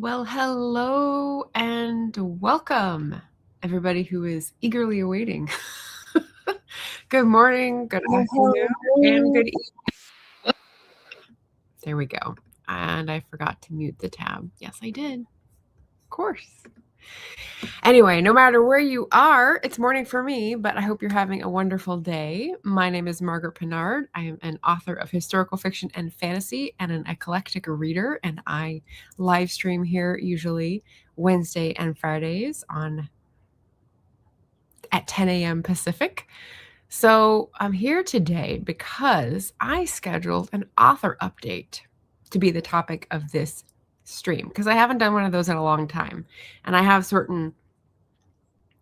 Well, hello and welcome, everybody who is eagerly awaiting. Good morning, good afternoon, and good evening. There we go. And I forgot to mute the tab. Yes, I did. Of course. Anyway, no matter where you are, it's morning for me, but I hope you're having a wonderful day. My name is Margaret Pinard. I am an author of historical fiction and fantasy and an eclectic reader, and I live stream here usually Wednesday and Fridays at 10 a.m. Pacific. So I'm here today because I scheduled an author update to be the topic of this stream because I haven't done one of those in a long time, and I have certain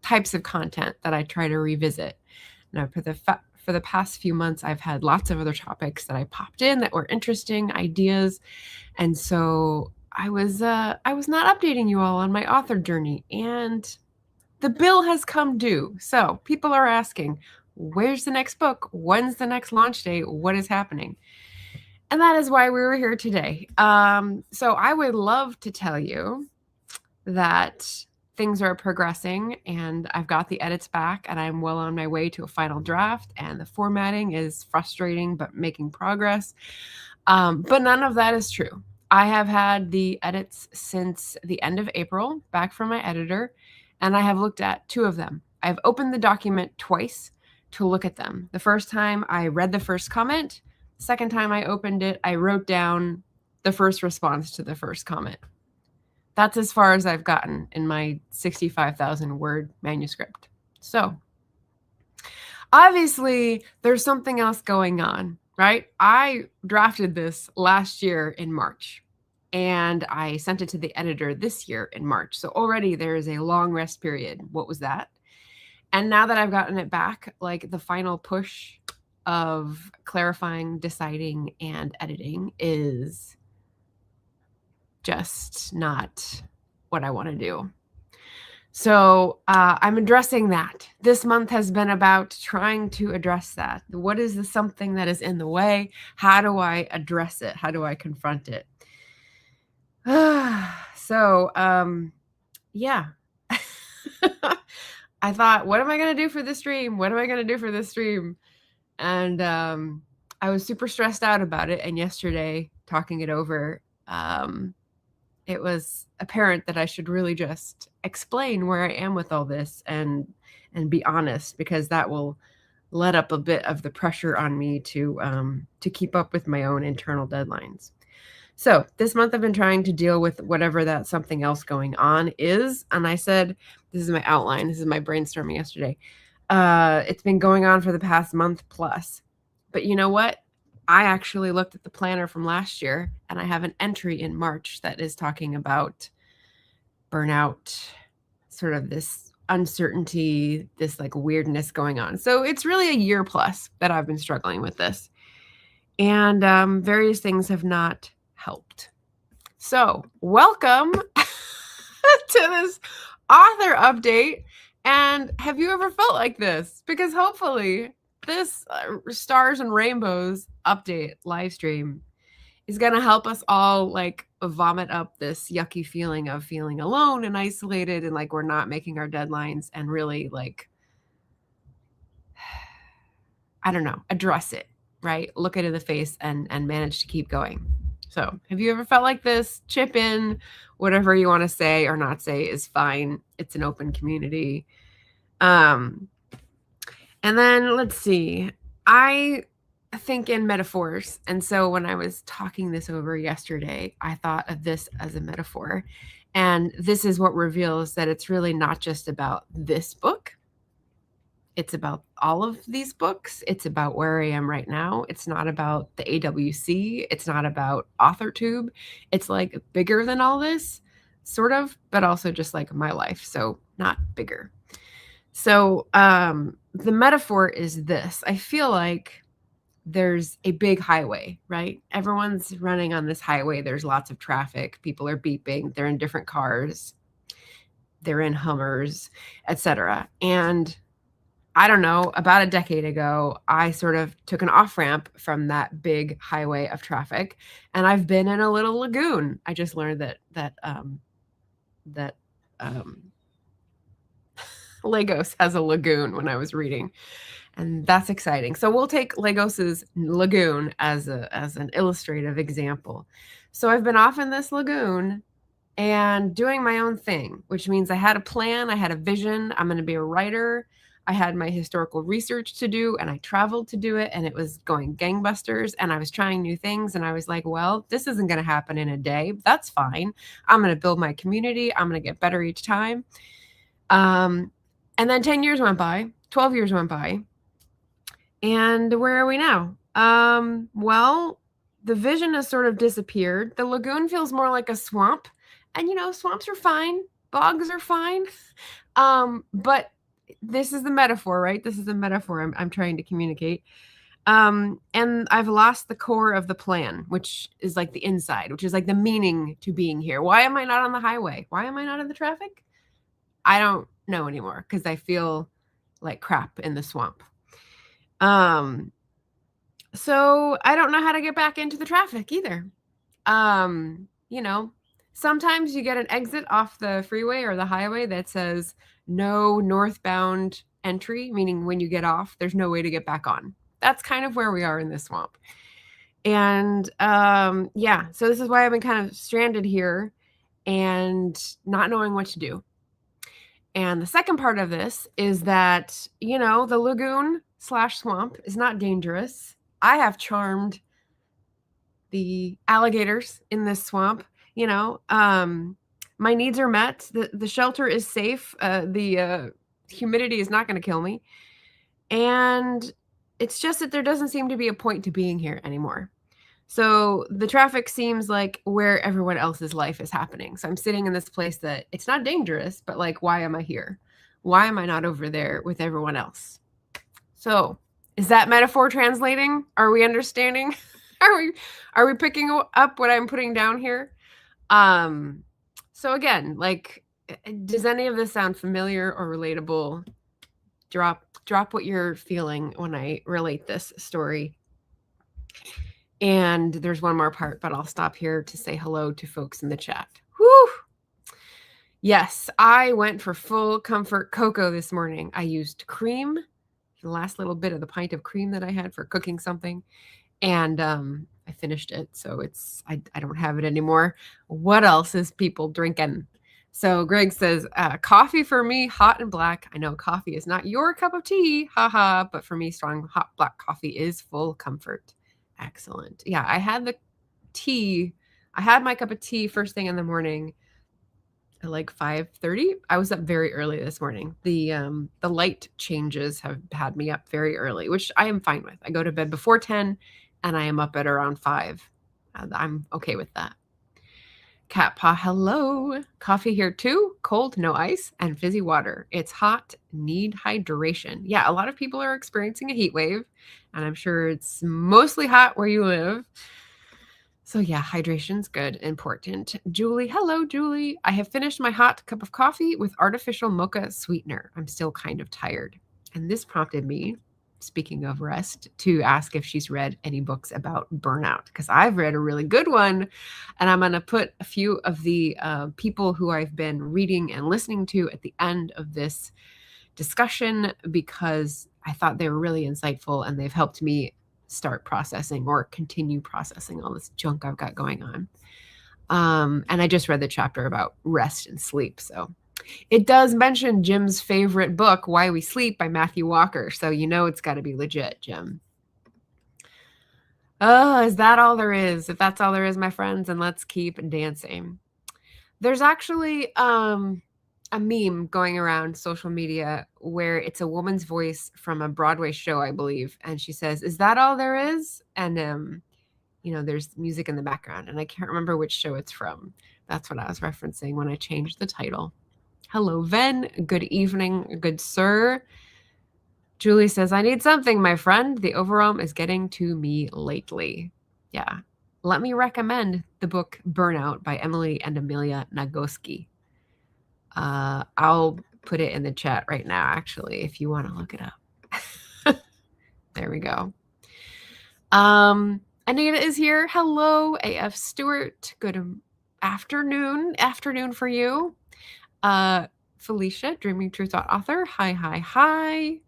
types of content that I try to revisit. Now, for the past few months, I've had lots of other topics that I popped in that were interesting ideas, and so I was not updating you all on my author journey, and the bill has come due. So people are asking, where's the next book? When's the next launch date? What is happening? And that is why we were here today. So I would love to tell you that things are progressing and I've got the edits back and I'm well on my way to a final draft, and the formatting is frustrating but making progress. But none of that is true. I have had the edits since the end of April back from my editor, and I have looked at two of them. I've opened the document twice to look at them. The first time I read the first comment. The second time I opened it, I wrote down the first response to the first comment. That's as far as I've gotten in my 65,000 word manuscript. So obviously there's something else going on, right? I drafted this last year in March and I sent it to the editor this year in March. So already there is a long rest period. What was that? And now that I've gotten it back, like the final push of clarifying, deciding, and editing is just not what I want to do. So I'm addressing that. This month has been about trying to address that. What is the something that is in the way? How do I address it? How do I confront it? So, yeah. I thought, what am I going to do for this stream? What am I going to do for this stream? And I was super stressed out about it. And yesterday, talking it over, it was apparent that I should really just explain where I am with all this and be honest, because that will let up a bit of the pressure on me to keep up with my own internal deadlines. So this month I've been trying to deal with whatever that something else going on is. And I said, this is my outline. This is my brainstorming yesterday. It's been going on for the past month plus. But you know what? I actually looked at the planner from last year, and I have an entry in March that is talking about burnout, sort of this uncertainty, this like weirdness going on. So it's really a year plus that I've been struggling with this. And various things have not helped. So welcome to this author update. And have you ever felt like this? Because hopefully this Stars and Rainbows update live stream is going to help us all like vomit up this yucky feeling of feeling alone and isolated and like we're not making our deadlines, and really like, I don't know, address it, right? Look it in the face and manage to keep going. So have you ever felt like this? Chip in. Whatever you want to say or not say is fine. It's an open community. And then let's see. I think in metaphors. And so when I was talking this over yesterday, I thought of this as a metaphor. And this is what reveals that it's really not just about this book. It's about all of these books. It's about where I am right now. It's not about the AWC. It's not about AuthorTube. It's like bigger than all this, sort of, but also just like my life. So not bigger. So the metaphor is this. I feel like there's a big highway, right? Everyone's running on this highway. There's lots of traffic. People are beeping. They're in different cars. They're in Hummers, etc. And I don't know, about a decade ago, I sort of took an off-ramp from that big highway of traffic, and I've been in a little lagoon. I just learned that that Lagos has a lagoon when I was reading, and that's exciting. So we'll take Lagos's lagoon as an illustrative example. So I've been off in this lagoon and doing my own thing, which means I had a plan, I had a vision. I'm going to be a writer. I had my historical research to do, and I traveled to do it, and it was going gangbusters, and I was trying new things, and I was like, well, this isn't going to happen in a day. That's fine. I'm going to build my community. I'm going to get better each time. And then 10 years went by, 12 years went by, and where are we now? Well, the vision has sort of disappeared. The lagoon feels more like a swamp, and swamps are fine. Bogs are fine. But this is the metaphor, right? This is the metaphor I'm trying to communicate. And I've lost the core of the plan, which is like the inside, which is like the meaning to being here. Why am I not on the highway? Why am I not in the traffic? I don't know anymore because I feel like crap in the swamp. So I don't know how to get back into the traffic either. Sometimes you get an exit off the freeway or the highway that says no northbound entry, meaning when you get off, there's no way to get back on. That's kind of where we are in this swamp. And so this is why I've been kind of stranded here and not knowing what to do. And the second part of this is that, the lagoon/swamp is not dangerous. I have charmed the alligators in this swamp. My needs are met. The shelter is safe. The humidity is not going to kill me. And it's just that there doesn't seem to be a point to being here anymore. So the traffic seems like where everyone else's life is happening. So I'm sitting in this place that it's not dangerous, but like, why am I here? Why am I not over there with everyone else? So is that metaphor translating? Are we understanding? Are we picking up what I'm putting down here? So again, like, does any of this sound familiar or relatable? Drop what you're feeling when I relate this story. And there's one more part, but I'll stop here to say hello to folks in the chat. Whew. Yes, I went for full comfort cocoa this morning. I used cream, the last little bit of the pint of cream that I had for cooking something. And I finished it, so I don't have it anymore. What else is people drinking? So Greg says, coffee for me, hot and black. I know coffee is not your cup of tea, haha, but for me, strong hot black coffee is full comfort. Excellent. Yeah, I had the tea. I had my cup of tea first thing in the morning at like 5:30. I was up very early this morning. The light changes have had me up very early, which I am fine with. I go to bed before 10 and I am up at around 5. I'm okay with that. Cat Paw, hello. Coffee here too. Cold, no ice, and fizzy water. It's hot, need hydration. Yeah, a lot of people are experiencing a heat wave, and I'm sure it's mostly hot where you live. So yeah, hydration's good, important. Julie, hello, Julie. I have finished my hot cup of coffee with artificial mocha sweetener. I'm still kind of tired. And this prompted me, speaking of rest, to ask if she's read any books about burnout, because I've read a really good one, and I'm going to put a few of the people who I've been reading and listening to at the end of this discussion, because I thought they were really insightful and they've helped me start processing or continue processing all this junk I've got going on. And I just read the chapter about rest and sleep, so it does mention Jim's favorite book, Why We Sleep by Matthew Walker. So it's got to be legit, Jim. Oh, is that all there is? If that's all there is, my friends, then let's keep dancing. There's actually a meme going around social media where it's a woman's voice from a Broadway show, I believe. And she says, is that all there is? And, there's music in the background. And I can't remember which show it's from. That's what I was referencing when I changed the title. Hello, Ven. Good evening, good sir. Julie says, I need something, my friend. The overwhelm is getting to me lately. Yeah. Let me recommend the book Burnout by Emily and Amelia Nagoski. I'll put it in the chat right now, actually, if you want to look it up. There we go. Anita is here. Hello, AF Stewart. Good afternoon for you. Felicia, Dreaming Truth author. Hi.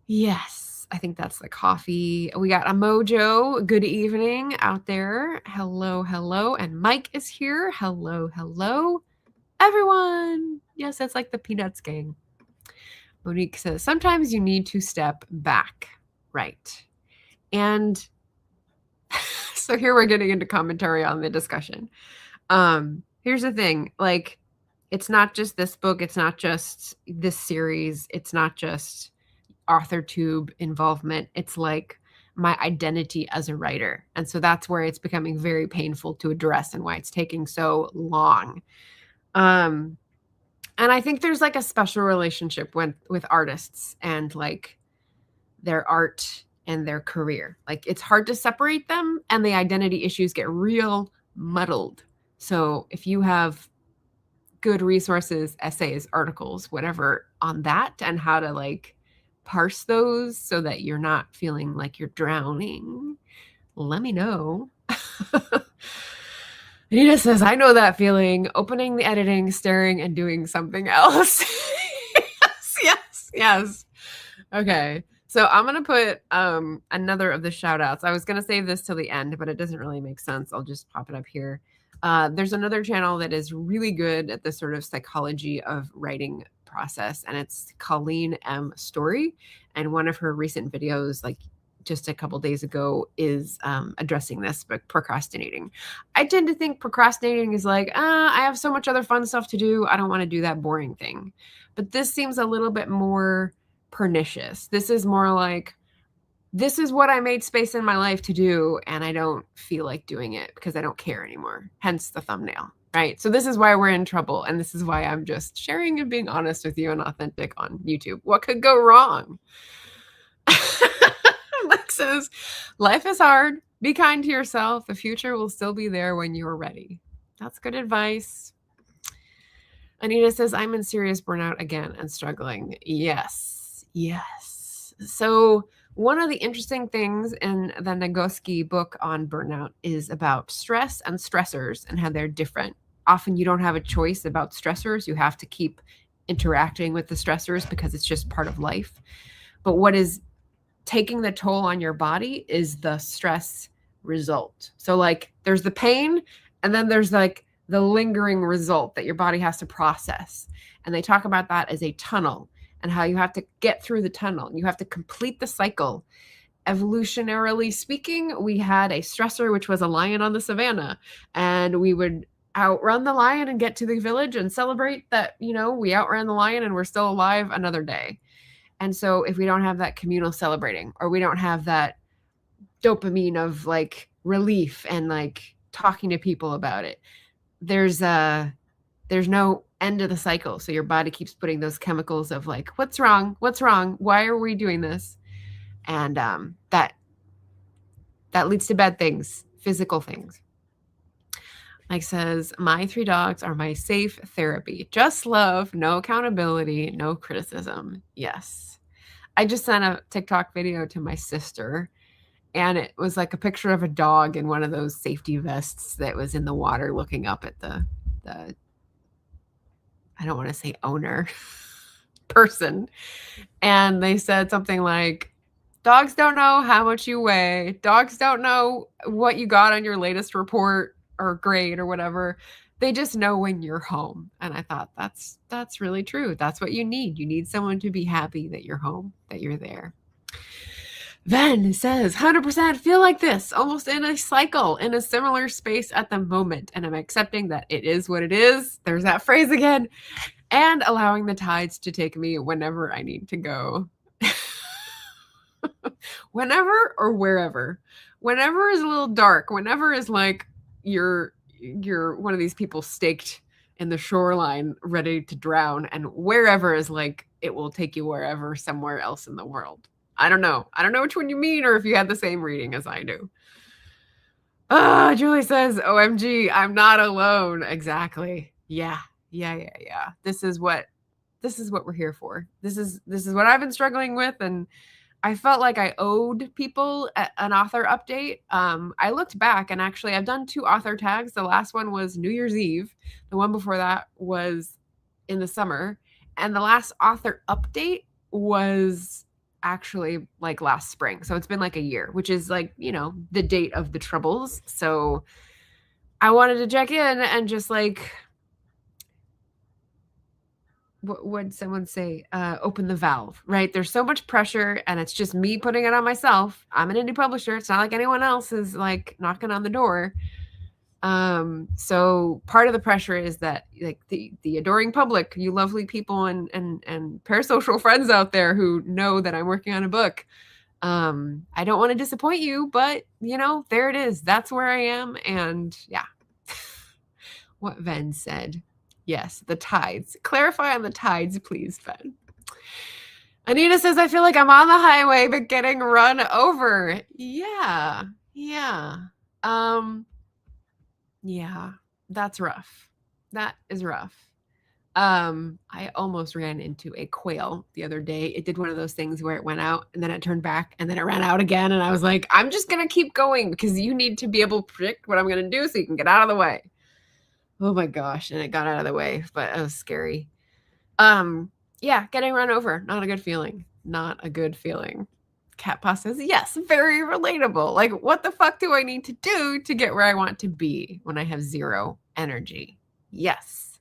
Yes, I think that's the coffee. We got a Mojo. Good evening out there. Hello. And Mike is here. Hello, everyone. Yes, it's like the Peanuts gang. Monique says, sometimes you need to step back. Right. And so here we're getting into commentary on the discussion. Here's the thing, like, it's not just this book, it's not just this series, it's not just AuthorTube involvement, it's like my identity as a writer. And so that's where it's becoming very painful to address and why it's taking so long. And I think there's like a special relationship with artists and like their art and their career. Like, it's hard to separate them, and the identity issues get real muddled. So if you have good resources, essays, articles, whatever on that, and how to like parse those so that you're not feeling like you're drowning, let me know. Anita says, I know that feeling. Opening the editing, staring, and doing something else. Yes. Okay. So I'm going to put another of the shout outs. I was going to save this till the end, but it doesn't really make sense. I'll just pop it up here. There's another channel that is really good at the sort of psychology of writing process, and it's Colleen M. Story. And one of her recent videos, like just a couple days ago, is addressing this, but procrastinating. I tend to think procrastinating is like, I have so much other fun stuff to do. I don't want to do that boring thing. But this seems a little bit more pernicious. This is more like, this is what I made space in my life to do, and I don't feel like doing it because I don't care anymore. Hence the thumbnail, right? So this is why we're in trouble, and this is why I'm just sharing and being honest with you and authentic on YouTube. What could go wrong? Mike says, life is hard. Be kind to yourself. The future will still be there when you're ready. That's good advice. Anita says, I'm in serious burnout again and struggling. Yes. So one of the interesting things in the Nagoski book on burnout is about stress and stressors and how they're different. Often you don't have a choice about stressors. You have to keep interacting with the stressors because it's just part of life. But what is taking the toll on your body is the stress result. So like there's the pain, and then there's like the lingering result that your body has to process. And they talk about that as a tunnel, and how you have to get through the tunnel. You have to complete the cycle. Evolutionarily speaking, we had a stressor, which was a lion on the savannah, and we would outrun the lion and get to the village and celebrate that, we outran the lion and we're still alive another day. And so if we don't have that communal celebrating, or we don't have that dopamine of like relief and like talking to people about it, there's no end of the cycle. So your body keeps putting those chemicals of like, what's wrong? Why are we doing this? And that leads to bad things, physical things. Mike says, my 3 dogs are my safe therapy. Just love, no accountability, no criticism. Yes. I just sent a TikTok video to my sister, and it was like a picture of a dog in one of those safety vests that was in the water looking up at the I don't want to say owner, person. And they said something like, dogs don't know how much you weigh. Dogs don't know what you got on your latest report or grade or whatever. They just know when you're home. And I thought that's really true. That's what you need. You need someone to be happy that you're home, that you're there. Ven says, 100% feel like this, almost in a cycle, in a similar space at the moment. And I'm accepting that it is what it is. There's that phrase again. And allowing the tides to take me whenever I need to go. Whenever or wherever. Whenever is a little dark. Whenever is like you're one of these people staked in the shoreline ready to drown. And wherever is like it will take you wherever, somewhere else in the world. I don't know which one you mean, or if you had the same reading as I do. Julie says, OMG, I'm not alone. Exactly. Yeah. This is what we're here for. This is what I've been struggling with. And I felt like I owed people an author update. I looked back and actually I've done 2 author tags. The last one was New Year's Eve. The one before that was in the summer. And the last author update was actually like last spring. So it's been like a year, which is like, the date of the troubles. So I wanted to check in and just like, what would someone say? Open the valve, right? There's so much pressure and it's just me putting it on myself. I'm an indie publisher. It's not like anyone else is like knocking on the door. So part of the pressure is that like the adoring public, you lovely people and parasocial friends out there who know that I'm working on a book. I don't want to disappoint you, but there it is. That's where I am. And yeah, what Ven said. Yes, the tides. Clarify on the tides, please, Ven. Anita says, I feel like I'm on the highway, but getting run over. Yeah. Yeah, that's rough. That is rough. I almost ran into a quail the other day. It did one of those things where it went out and then it turned back and then it ran out again. And I was like, I'm just going to keep going because you need to be able to predict what I'm going to do so you can get out of the way. Oh my gosh. And it got out of the way, but it was scary. Yeah, getting run over. Not a good feeling. Not a good feeling. Cat Paw says, yes, very relatable. Like, what the fuck do I need to do to get where I want to be when I have 0 energy? Yes,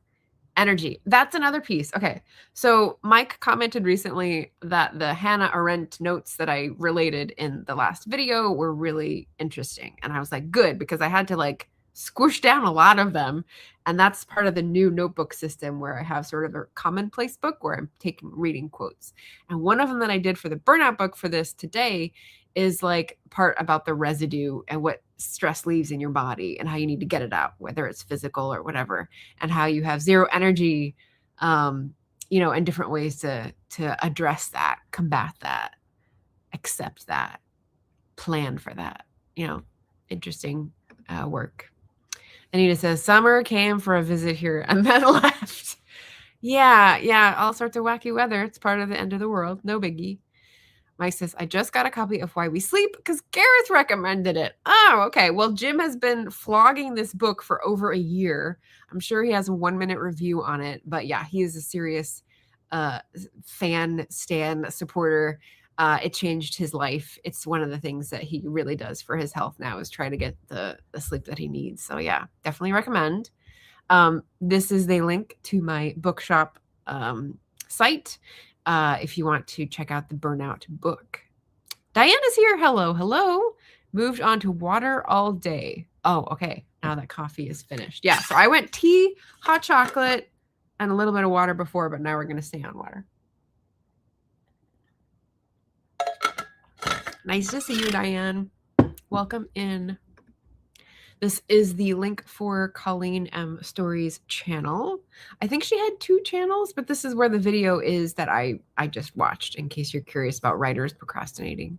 energy. That's another piece. Okay, so Mike commented recently that the Hannah Arendt notes that I related in the last video were really interesting. And I was like, good, because I had to like squish down a lot of them. And that's part of the new notebook system where I have sort of a commonplace book where I'm reading quotes. And one of them that I did for the burnout book for this today is like part about the residue and what stress leaves in your body and how you need to get it out, whether it's physical or whatever, and how you have 0 energy, and different ways to address that, combat that, accept that, plan for that, interesting work. Anita says, summer came for a visit here and then left. Yeah, all sorts of wacky weather. It's part of the end of the world. No biggie. Mike says, I just got a copy of Why We Sleep because Gareth recommended it. Oh, okay. Well, Jim has been flogging this book for over a year. I'm sure he has a 1-minute review on it. But yeah, he is a serious fan, stan, supporter. It changed his life. It's one of the things that he really does for his health now is try to get the sleep that he needs. So yeah, definitely recommend. This is the link to my bookshop site if you want to check out the Burnout book. Diana's here. Hello. Moved on to water all day. Oh, okay. Now that coffee is finished. Yeah, so I went tea, hot chocolate, and a little bit of water before, but now we're going to stay on water. Nice to see you, Diane. Welcome in. This is the link for Colleen M. Story's channel. I think she had 2 channels, but this is where the video is that I just watched in case you're curious about writers procrastinating.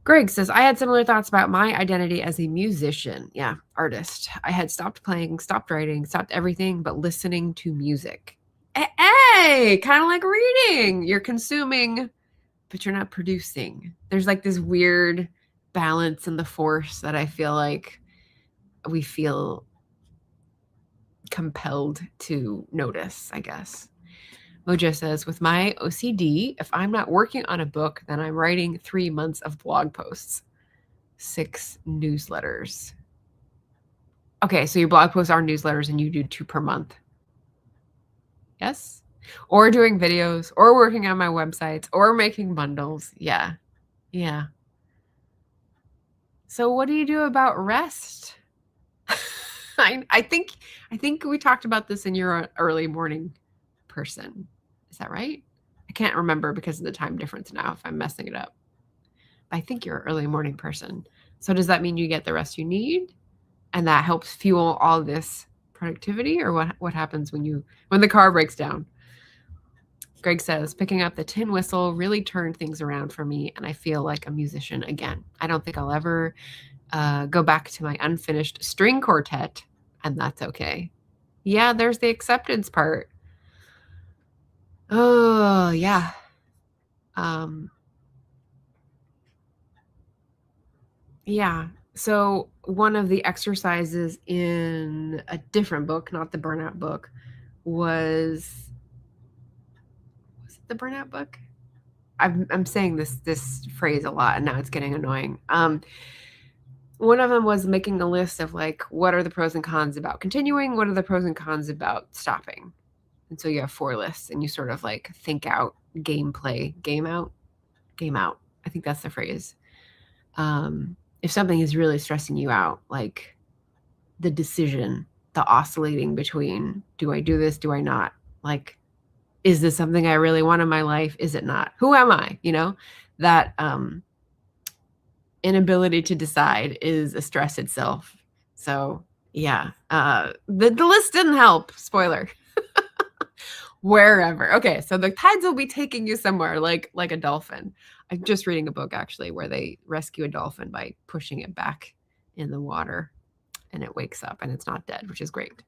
Greg says, I had similar thoughts about my identity as a musician. Yeah, artist. I had stopped playing, stopped writing, stopped everything but listening to music. Hey, kind of like reading. You're consuming, but you're not producing. There's like this weird balance in the force that I feel like we feel compelled to notice, I guess. Mojo says, with my OCD, if I'm not working on a book, then I'm writing 3 months of blog posts, 6 newsletters. Okay, so your blog posts are newsletters and you do 2 per month. Yes? Or doing videos, or working on my websites, or making bundles. Yeah. So what do you do about rest? I think we talked about this in your early morning person. Is that right? I can't remember because of the time difference now if I'm messing it up. I think you're an early morning person. So does that mean you get the rest you need? And that helps fuel all this productivity? Or what happens when the car breaks down? Greg says, picking up the tin whistle really turned things around for me, and I feel like a musician again. I don't think I'll ever go back to my unfinished string quartet, and that's okay. Yeah, there's the acceptance part. Oh, yeah. Yeah. So one of the exercises in a different book, not the burnout book, was it the burnout book? I'm saying this phrase a lot, and now it's getting annoying. One of them was making a list of like, what are the pros and cons about continuing? What are the pros and cons about stopping? And so you have 4 lists, and you sort of like think out, game out. I think that's the phrase. If something is really stressing you out, like the decision, the oscillating between, do I do this? Do I not? Like, is this something I really want in my life? Is it not? Who am I? You know, that inability to decide is a stress itself. So yeah, the list didn't help. Spoiler. Wherever. Okay, so the tides will be taking you somewhere, like a dolphin. I'm just reading a book actually where they rescue a dolphin by pushing it back in the water, and it wakes up and it's not dead, which is great.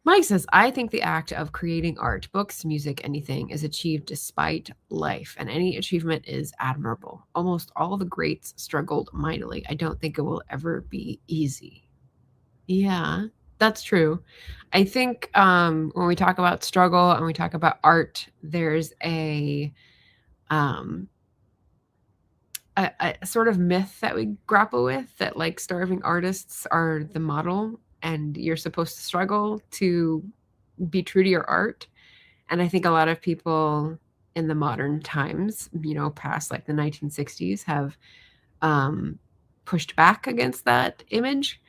Mike says, I think the act of creating art, books, music, anything, is achieved despite life, and any achievement is admirable. Almost all the greats struggled mightily. I don't think it will ever be easy. Yeah, that's true. I think when we talk about struggle and we talk about art, there's um, a sort of myth that we grapple with, that like starving artists are the model and you're supposed to struggle to be true to your art. And I think a lot of people in the modern times, you know, past like the 1960s, have pushed back against that image.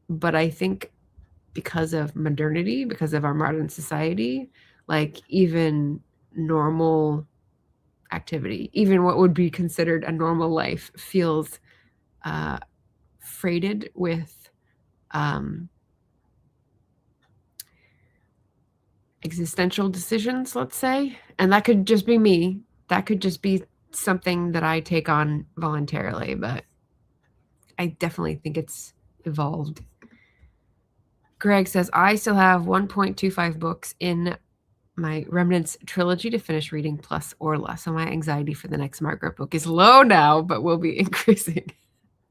But I think because of modernity, because of our modern society, like even normal activity, even what would be considered a normal life, feels freighted with existential decisions, let's say. And that could just be me. That could just be something that I take on voluntarily, but I definitely think it's evolved. Greg says, I still have 1.25 books in my Remnants trilogy to finish reading, plus ORLA. So my anxiety for the next Margaret book is low now, but will be increasing.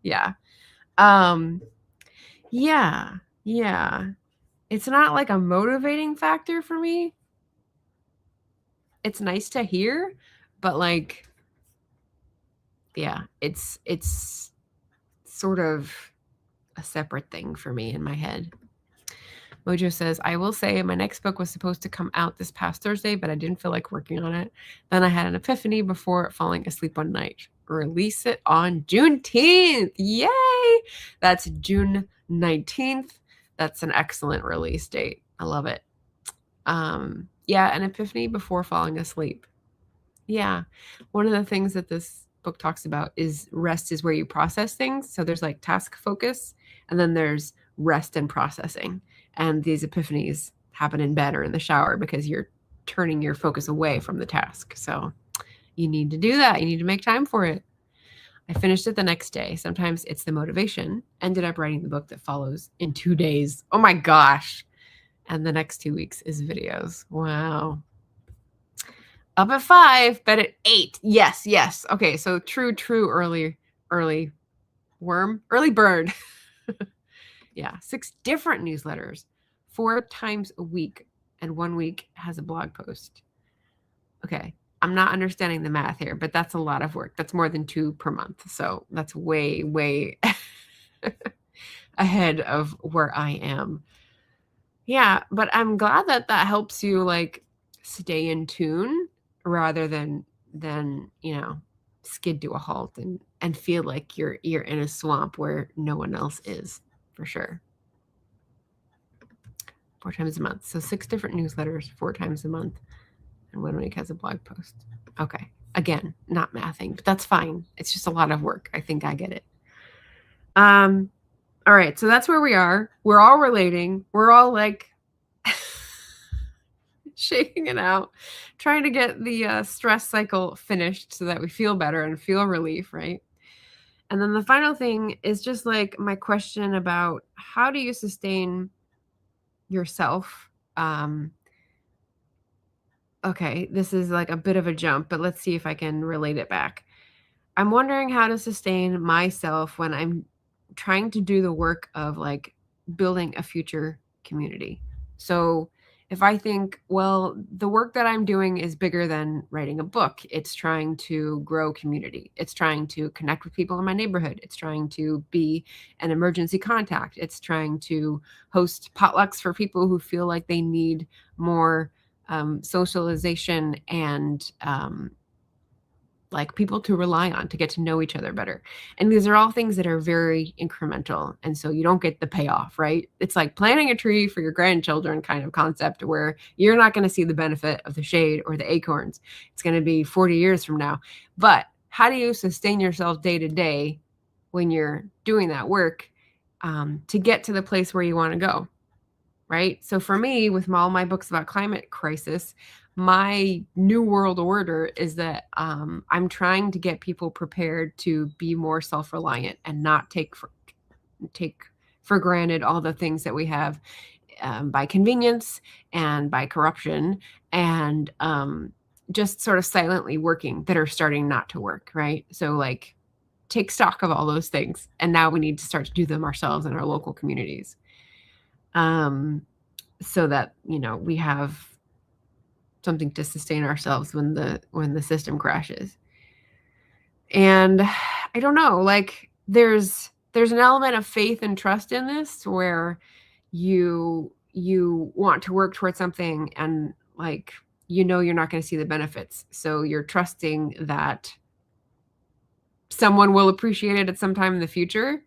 Yeah. Yeah. It's not like a motivating factor for me. It's nice to hear, but like, yeah, it's sort of a separate thing for me in my head. Mojo says, I will say my next book was supposed to come out this past Thursday, but I didn't feel like working on it. Then I had an epiphany before falling asleep one night. Release it on Juneteenth. Yay! That's June 19th. That's an excellent release date. I love it. Yeah, an epiphany before falling asleep. Yeah. One of the things that this book talks about is rest is where you process things. So there's like task focus, and then there's rest and processing. And these epiphanies happen in bed or in the shower because you're turning your focus away from the task. So you need to do that. You need to make time for it. I finished it the next day. Sometimes it's the motivation. Ended up writing the book that follows in 2 days. Oh my gosh. And the next 2 weeks is videos. Wow. Up at 5, bed at 8. Yes. Okay, so true early bird. Yeah, 6 different newsletters, 4 times a week, and 1 week has a blog post. Okay, I'm not understanding the math here, but that's a lot of work. That's more than 2 per month. So that's way ahead of where I am. Yeah, but I'm glad that helps you like stay in tune rather than skid to a halt and feel like you're in a swamp where no one else is, for sure. 4 times a month. So 6 different newsletters, 4 times a month, and 1 week has a blog post. Okay. Again, not mathing, but that's fine. It's just a lot of work. I think I get it. All right, so that's where we are. We're all relating. We're all like shaking it out, trying to get the stress cycle finished so that we feel better and feel relief, right? And then the final thing is just like my question about how do you sustain yourself? Okay, this is like a bit of a jump, but let's see if I can relate it back. I'm wondering how to sustain myself when I'm trying to do the work of like building a future community. So if I think, well, the work that I'm doing is bigger than writing a book, it's trying to grow community. It's trying to connect with people in my neighborhood. It's trying to be an emergency contact. It's trying to host potlucks for people who feel like they need more socialization and like people to rely on to get to know each other better. And these are all things that are very incremental. And so you don't get the payoff, right? It's like planting a tree for your grandchildren kind of concept where you're not going to see the benefit of the shade or the acorns. It's going to be 40 years from now. But how do you sustain yourself day to day when you're doing that work to get to the place where you want to go? Right. So for me, with all my books about climate crisis, my new world order is that I'm trying to get people prepared to be more self-reliant and not take for granted all the things that we have by convenience and by corruption and just sort of silently working that are starting not to work. Right. So like take stock of all those things. And now we need to start to do them ourselves in our local communities. So that, you know, we have something to sustain ourselves when the system crashes. And I don't know, like there's an element of faith and trust in this where you want to work towards something and like, you know, you're not going to see the benefits. So you're trusting that someone will appreciate it at some time in the future.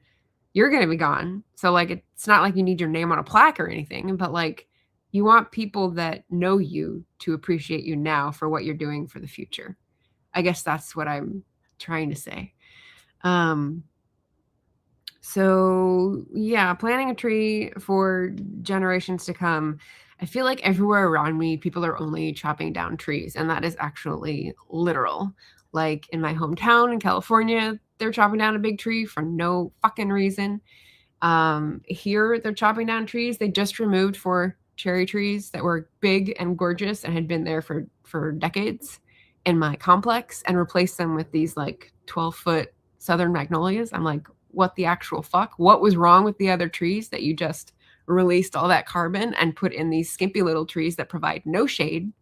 You're going to be gone. So like, it's not like you need your name on a plaque or anything, but like you want people that know you to appreciate you now for what you're doing for the future. I guess that's what I'm trying to say. So yeah, planting a tree for generations to come. I feel like everywhere around me, people are only chopping down trees, and that is actually literal. Like in my hometown in California, they're chopping down a big tree for no fucking reason. Here, they're chopping down trees they just removed for cherry trees that were big and gorgeous and had been there for decades in my complex and replaced them with these like 12-foot southern magnolias. I'm like, what the actual fuck? What was wrong with the other trees that you just released all that carbon and put in these skimpy little trees that provide no shade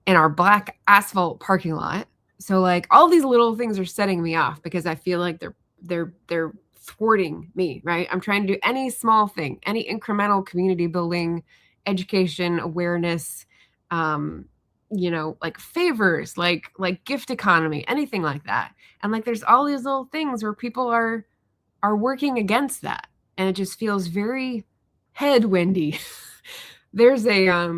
in our black asphalt parking lot? So like all these little things are setting me off because I feel like they're thwarting me, right? I'm trying to do any small thing, any incremental community building, education, awareness, you know, like favors, like gift economy, anything like that. And like there's all these little things where people are working against that. And it just feels very headwindy. There's a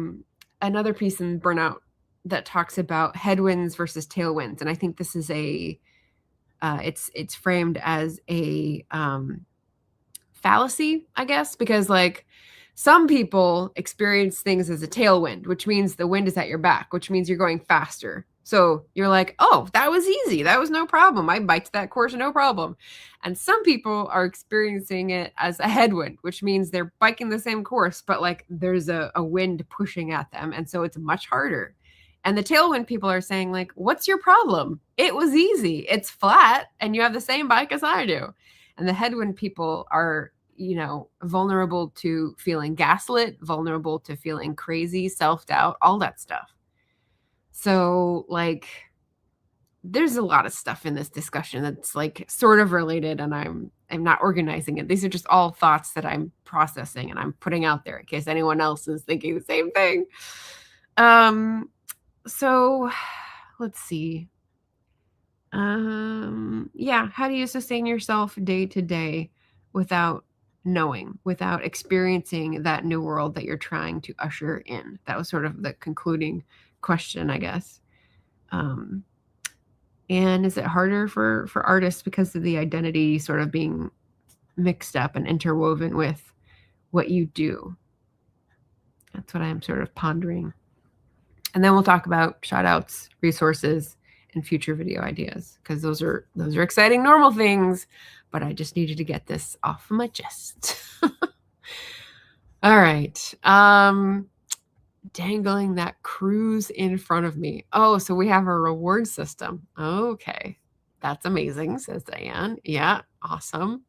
another piece in Burnout that talks about headwinds versus tailwinds. And I think this is it's framed as a fallacy, I guess, because like some people experience things as a tailwind, which means the wind is at your back, which means you're going faster. So you're like, oh, that was easy. That was no problem. I biked that course, no problem. And some people are experiencing it as a headwind, which means they're biking the same course, but like there's a wind pushing at them. And so it's much harder. And the tailwind people are saying like, what's your problem? It was easy. It's flat and you have the same bike as I do. And the headwind people are, you know, vulnerable to feeling gaslit, vulnerable to feeling crazy, self-doubt, all that stuff. So like, there's a lot of stuff in this discussion that's like sort of related and I'm not organizing it. These are just all thoughts that I'm processing and I'm putting out there in case anyone else is thinking the same thing. So let's see. Yeah, how do you sustain yourself day to day without knowing, without experiencing that new world that you're trying to usher in? That was sort of the concluding question, I guess. And is it harder for artists because of the identity sort of being mixed up and interwoven with what you do? That's what I'm sort of pondering. And then we'll talk about shout outs, resources, and future video ideas, because those are exciting normal things, but I just needed to get this off my chest. All right. Dangling that cruise in front of me. Oh, so we have a reward system. Okay. That's amazing, says Diane. Yeah, awesome.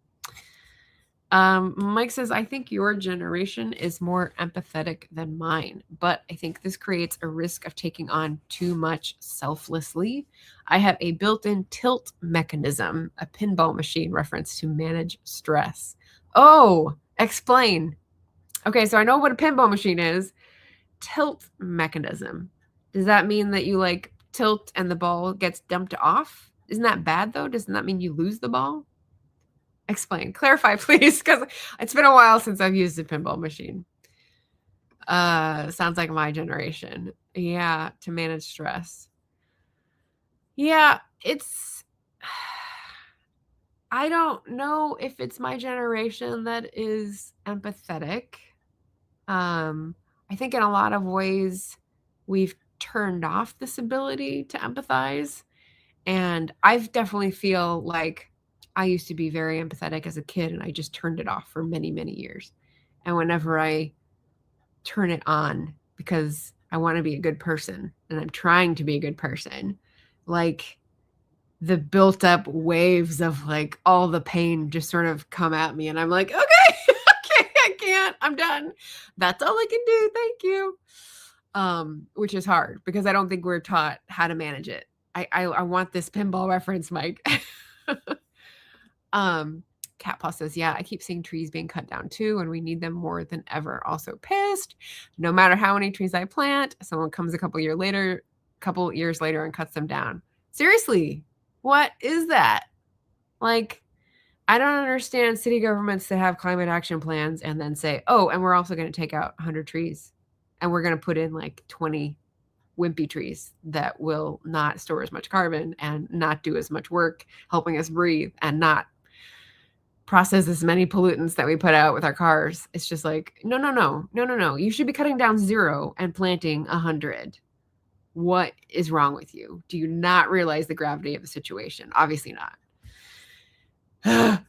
Mike says, I think your generation is more empathetic than mine, but I think this creates a risk of taking on too much selflessly. I have a built-in tilt mechanism, a pinball machine reference to manage stress. Oh, explain. Okay, so I know what a pinball machine is. Tilt mechanism. Does that mean that you like tilt and the ball gets dumped off? Isn't that bad though? Doesn't that mean you lose the ball? Explain. Clarify, please, because it's been a while since I've used a pinball machine. Sounds like my generation. Yeah, to manage stress. Yeah, it's... I don't know if it's my generation that is empathetic. I think in a lot of ways we've turned off this ability to empathize. And I've definitely feel like I used to be very empathetic as a kid and I just turned it off for many, many years. And whenever I turn it on because I want to be a good person and I'm trying to be a good person, like the built up waves of like all the pain just sort of come at me and I'm like, okay, I can't, I'm done. That's all I can do. Thank you. Which is hard because I don't think we're taught how to manage it. I want this pinball reference, Mike. Cat Paw says, yeah, I keep seeing trees being cut down too, and we need them more than ever. Also pissed. No matter how many trees I plant, someone comes a couple years later and cuts them down. Seriously, what is that? Like, I don't understand city governments that have climate action plans and then say, oh, and we're also going to take out 100 trees and we're going to put in like 20 wimpy trees that will not store as much carbon and not do as much work helping us breathe and not process as many pollutants that we put out with our cars. It's just like, no. You should be cutting down 0 and planting 100. What is wrong with you? Do you not realize the gravity of the situation? Obviously not. I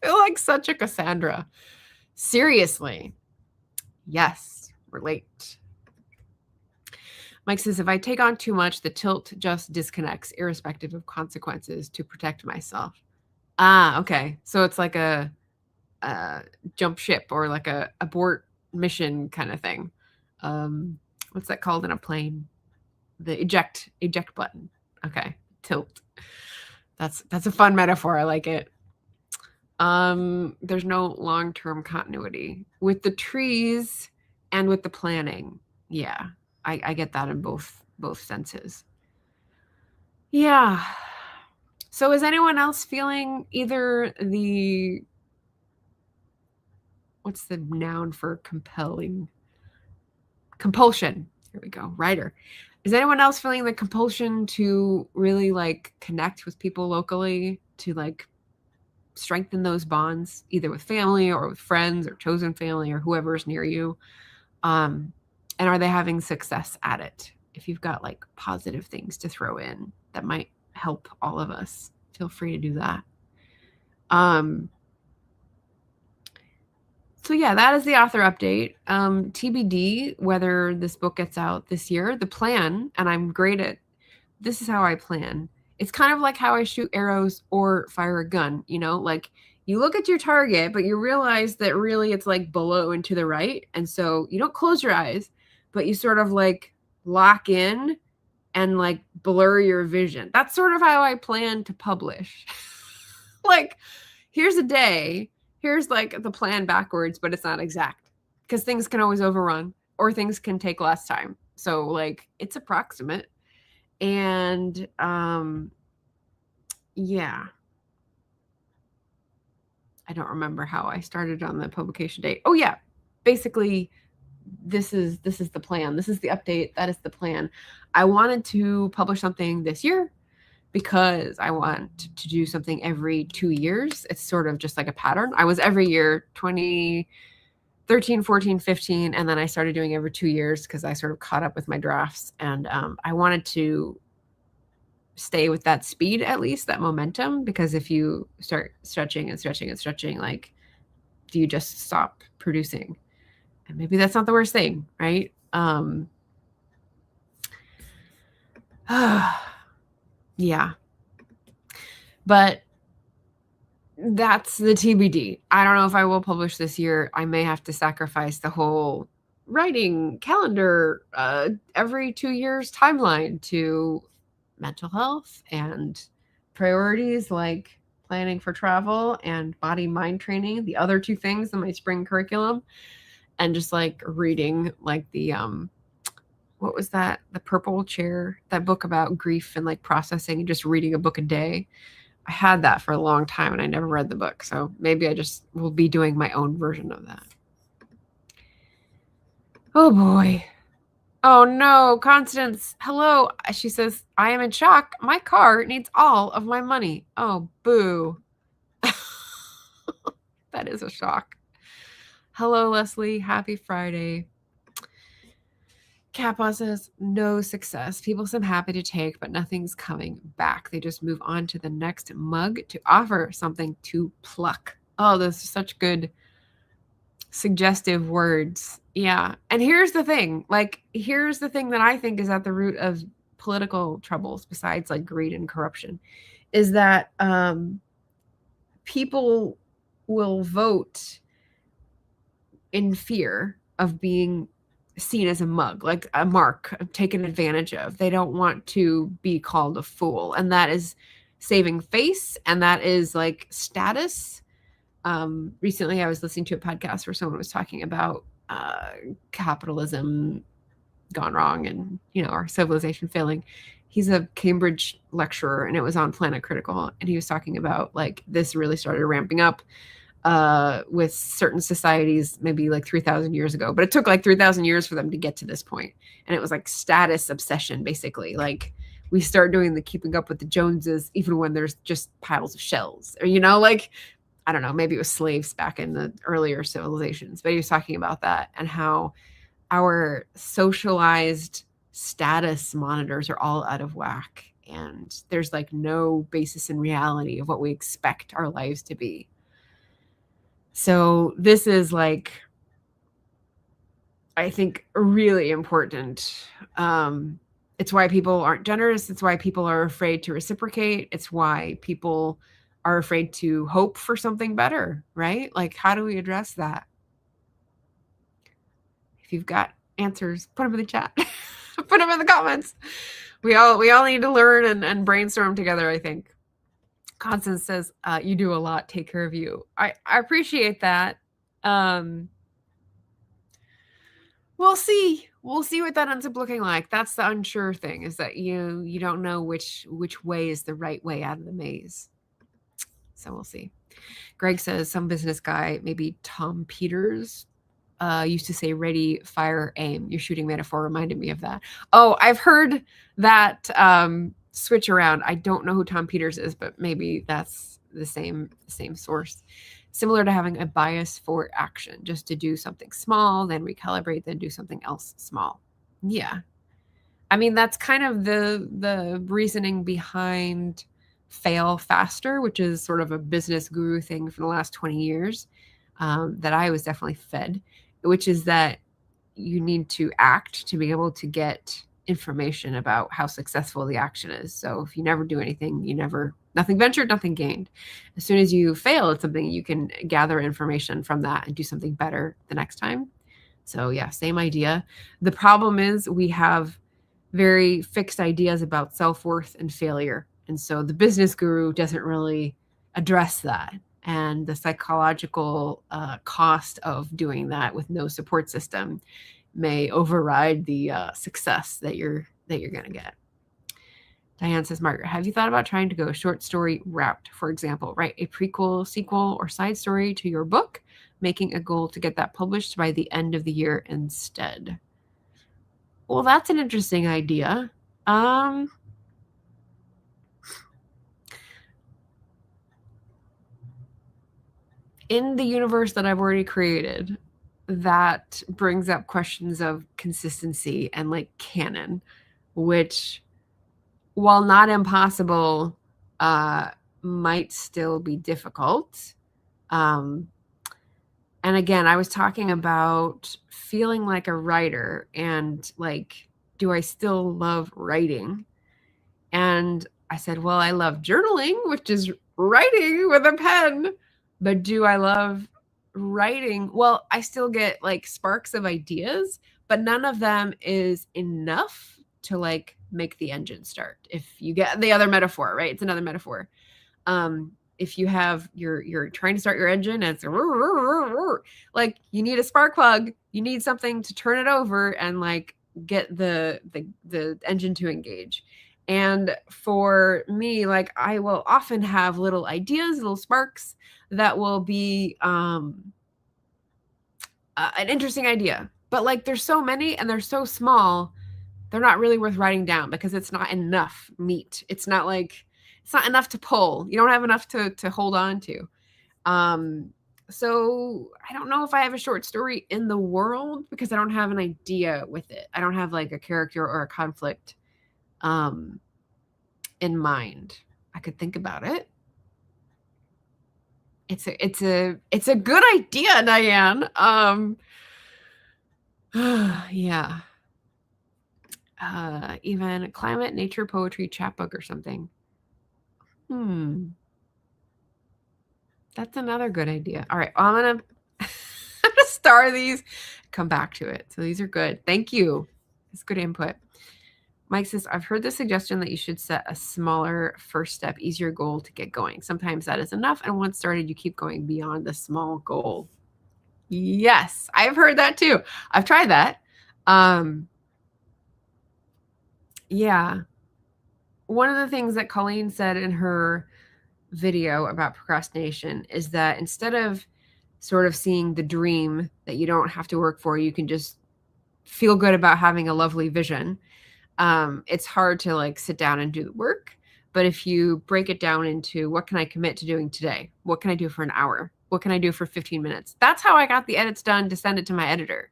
feel like such a Cassandra. Seriously. Yes, relate. Mike says, if I take on too much, the tilt just disconnects, irrespective of consequences, to protect myself. Ah, okay. So it's like a jump ship or like a abort mission kind of thing. What's that called in a plane? The eject button. Okay, tilt. That's a fun metaphor. I like it. There's no long-term continuity with the trees and with the planning. Yeah, I get that in both senses. Yeah. So is anyone else feeling either the, what's the noun for compelling? Compulsion. Here we go. Writer. Is anyone else feeling the compulsion to really like connect with people locally, to like strengthen those bonds, either with family or with friends or chosen family or whoever is near you? And are they having success at it? If you've got like positive things to throw in that might help all of us, feel free to do that. So yeah, that is the author update. TBD whether this book gets out this year. The plan, and I'm great at, this is how I plan. It's kind of like how I shoot arrows or fire a gun, you know, like you look at your target, but you realize that really it's like below and to the right. And so you don't close your eyes, but you sort of like lock in and like blur your vision. That's sort of how I plan to publish. Like, here's a day, here's like the plan backwards, but it's not exact because things can always overrun or things can take less time. So like it's approximate. And yeah, I don't remember how I started on the publication date. Oh yeah, basically this is the plan. This is the update. That is the plan. I wanted to publish something this year because I want to do something every 2 years. It's sort of just like a pattern. I was every year, 2013, 14, 15, and then I started doing every 2 years because I sort of caught up with my drafts. And I wanted to stay with that speed, at least that momentum, because if you start stretching, like, do you just stop producing? And maybe that's not the worst thing, right? Yeah. But that's the TBD. I don't know if I will publish this year. I may have to sacrifice the whole writing calendar every 2 years timeline to mental health and priorities like planning for travel and body mind training, the other two things in my spring curriculum, and just like reading like the what was that? The Purple Chair, that book about grief and like processing and just reading a book a day. I had that for a long time and I never read the book. So maybe I just will be doing my own version of that. Oh boy. Oh no, Constance. Hello. She says, I am in shock. My car needs all of my money. Oh, boo. That is a shock. Hello, Leslie. Happy Friday. Kappa says, no success. People seem happy to take, but nothing's coming back. They just move on to the next mug to offer something to pluck. Oh, those are such good suggestive words. Yeah. And here's the thing. Here's the thing that I think is at the root of political troubles, besides like greed and corruption, is that people will vote in fear of being seen as a mug, like a mark taken advantage of. They don't want to be called a fool. And that is saving face, and that is like status. Recently I was listening to a podcast where someone was talking about capitalism gone wrong and, our civilization failing. He's a Cambridge lecturer, and it was on Planet Critical, and he was talking about like this really started ramping up with certain societies maybe like 3,000 years ago, but it took like 3,000 years for them to get to this point. And it was like status obsession, basically. Like we start doing the keeping up with the Joneses, even when there's just piles of shells, or, I don't know, maybe it was slaves back in the earlier civilizations, but he was talking about that and how our socialized status monitors are all out of whack. And there's like no basis in reality of what we expect our lives to be. So this is like, I think, really important. It's why people aren't generous. It's why people are afraid to reciprocate. It's why people are afraid to hope for something better, right? Like, how do we address that? If you've got answers, put them in the chat. Put them in the comments. We all need to learn and brainstorm together, I think. Constance says, you do a lot. Take care of you. I appreciate that. We'll see. We'll see what that ends up looking like. That's the unsure thing, is that you don't know which way is the right way out of the maze. So we'll see. Greg says, some business guy, maybe Tom Peters, used to say ready, fire, aim. Your shooting metaphor reminded me of that. Oh, I've heard that switch around. I don't know who Tom Peters is, but maybe that's the same source. Similar to having a bias for action, just to do something small, then recalibrate, then do something else small. Yeah. I mean, that's kind of the reasoning behind fail faster, which is sort of a business guru thing for the last 20 years that I was definitely fed, which is that you need to act to be able to get information about how successful the action is. So if you never do anything, nothing ventured, nothing gained. As soon as you fail at something, you can gather information from that and do something better the next time. So yeah, same idea. The problem is we have very fixed ideas about self-worth and failure. And so the business guru doesn't really address that. And the psychological cost of doing that with no support system may override the success that you're going to get. Diane says, Margaret, have you thought about trying to go short story route? For example, write a prequel, sequel, or side story to your book, making a goal to get that published by the end of the year instead. Well, that's an interesting idea. In the universe that I've already created, that brings up questions of consistency and like canon, which, while not impossible, might still be difficult. And again, I was talking about feeling like a writer and like, do I still love writing? And I said, well, I love journaling, which is writing with a pen, but do I love writing? Well, I still get like sparks of ideas, but none of them is enough to like make the engine start. If you get the other metaphor, right? It's another metaphor. If you have you're trying to start your engine and it's like you need a spark plug, you need something to turn it over and like get the engine to engage. And for me, like I will often have little ideas, little sparks that will be an interesting idea. But like there's so many and they're so small, they're not really worth writing down because it's not enough meat. It's not enough to pull. You don't have enough to hold on to. So I don't know if I have a short story in the world because I don't have an idea with it. I don't have like a character or a conflict in mind. I could think about it. It's a good idea, Diane. Yeah. Even climate, nature, poetry, chapbook or something. That's another good idea. All right, well, I'm gonna star these, come back to it. So these are good. Thank you. It's good input. Mike says, I've heard the suggestion that you should set a smaller first step, easier goal to get going. Sometimes that is enough. And once started, you keep going beyond the small goal. Yes, I've heard that too. I've tried that. Yeah. One of the things that Colleen said in her video about procrastination is that instead of sort of seeing the dream that you don't have to work for, you can just feel good about having a lovely vision. It's hard to like sit down and do the work. But if you break it down into what can I commit to doing today? What can I do for an hour? What can I do for 15 minutes? That's how I got the edits done to send it to my editor.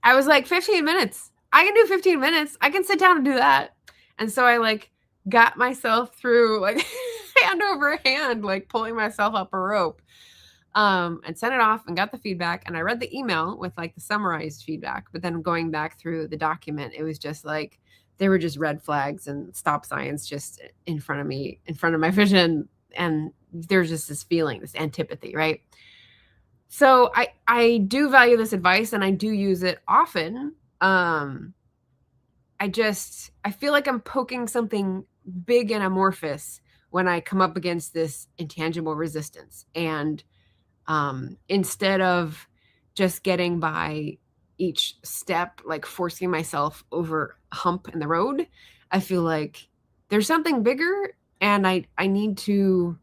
I was like, 15 minutes. I can do 15 minutes. I can sit down and do that. And so I like got myself through like hand over hand, like pulling myself up a rope, and sent it off and got the feedback. And I read the email with like the summarized feedback, but then going back through the document, it was just like, there were just red flags and stop signs just in front of me, in front of my vision. And there's just this feeling, this antipathy, right? So I do value this advice and I do use it often. I feel like I'm poking something big and amorphous when I come up against this intangible resistance. And instead of just getting by each step, like forcing myself over a hump in the road, I feel like there's something bigger and I need to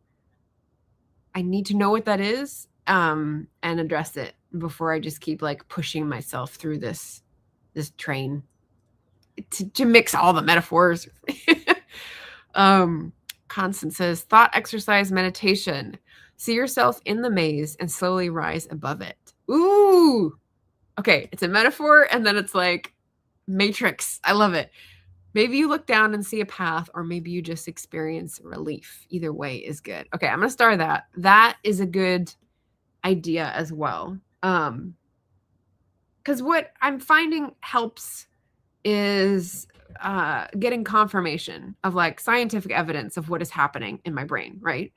know what that is, and address it before I just keep like pushing myself through this train to mix all the metaphors. Constance says, thought exercise meditation. See yourself in the maze and slowly rise above it. Ooh. Okay, it's a metaphor and then it's like Matrix. I love it. Maybe you look down and see a path, or maybe you just experience relief. Either way is good. Okay, I'm going to star that. That is a good idea as well. Because what I'm finding helps is getting confirmation of like scientific evidence of what is happening in my brain, right?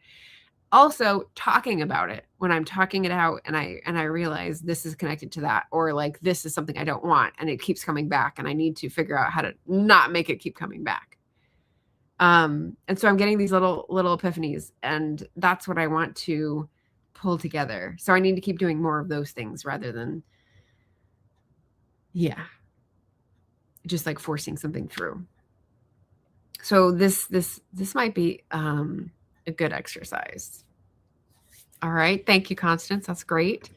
Also talking about it when I'm talking it out and I realize this is connected to that, or like this is something I don't want and it keeps coming back and I need to figure out how to not make it keep coming back. And so I'm getting these little epiphanies, and that's what I want to pull together. So I need to keep doing more of those things rather than just like forcing something through. So this might be a good exercise. All right. Thank you, Constance. That's great.